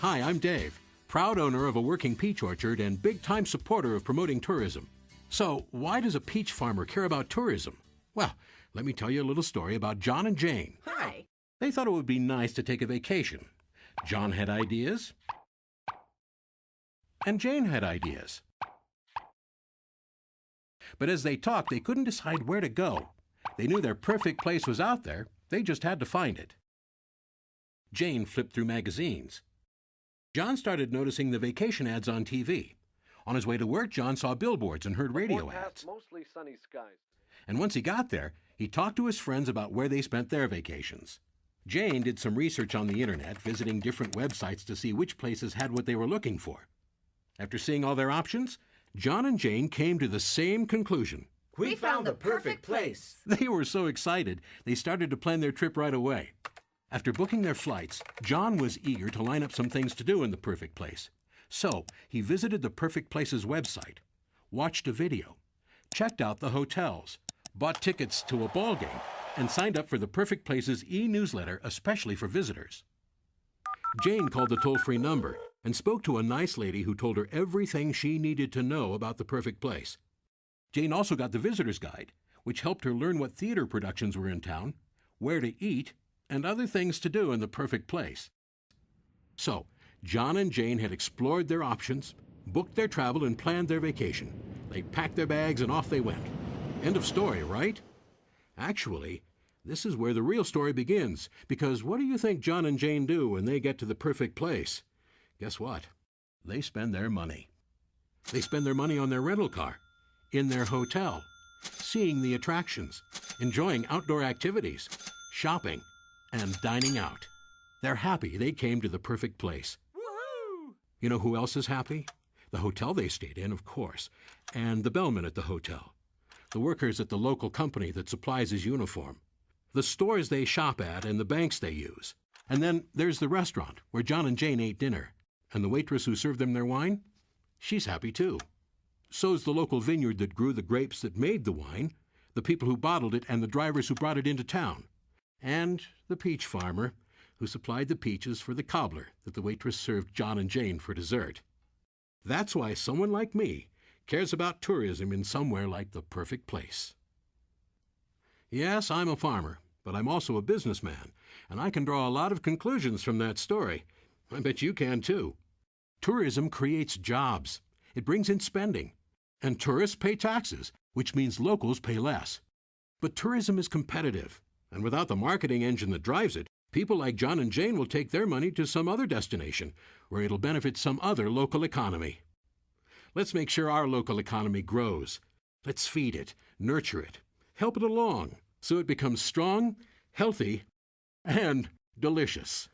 Hi, I'm Dave, proud owner of a working peach orchard and big-time supporter of promoting tourism. So, why does a peach farmer care about tourism? Well, let me tell you a little story about John and Jane. Hi. They thought it would be nice to take a vacation. John had ideas, and Jane had ideas. But as they talked, they couldn't decide where to go. They knew their perfect place was out there. They just had to find it. Jane flipped through magazines. John started noticing the vacation ads on TV. On his way to work, John saw billboards and heard radio ads. Mostly sunny skies. And once he got there, he talked to his friends about where they spent their vacations. Jane did some research on the internet, visiting different websites to see which places had what they were looking for. After seeing all their options, John and Jane came to the same conclusion. We found the perfect place. They were so excited, they started to plan their trip right away. After booking their flights, John was eager to line up some things to do in the perfect place. So he visited the Perfect Place's website, watched a video, checked out the hotels, bought tickets to a ball game, and signed up for the Perfect Place's e-newsletter especially for visitors. Jane called the toll-free number and spoke to a nice lady who told her everything she needed to know about the Perfect Place. Jane also got the visitor's guide, which helped her learn what theater productions were in town, where to eat, and other things to do in the Perfect Place. So, John and Jane had explored their options, booked their travel, and planned their vacation. They packed their bags and off they went. End of story, right? Actually, this is where the real story begins, because what do you think John and Jane do when they get to the perfect place? Guess what? They spend their money. They spend their money on their rental car, in their hotel, seeing the attractions, enjoying outdoor activities, shopping, and dining out. They're happy they came to the perfect place. Woohoo! You know who else is happy? The hotel they stayed in, of course, and the bellman at the hotel, the workers at the local company that supplies his uniform, the stores they shop at, and the banks they use. And then there's the restaurant where John and Jane ate dinner, and the waitress who served them their wine? She's happy too. So's the local vineyard that grew the grapes that made the wine, the people who bottled it, and the drivers who brought it into town. And the peach farmer who supplied the peaches for the cobbler that the waitress served John and Jane for dessert. That's why someone like me cares about tourism in somewhere like the perfect place. Yes, I'm a farmer, but I'm also a businessman, and I can draw a lot of conclusions from that story. I bet you can too. Tourism creates jobs. It brings in spending. And tourists pay taxes, which means locals pay less. But tourism is competitive, and without the marketing engine that drives it, people like John and Jane will take their money to some other destination, where it'll benefit some other local economy. Let's make sure our local economy grows. Let's feed it, nurture it, help it along, so it becomes strong, healthy, and delicious.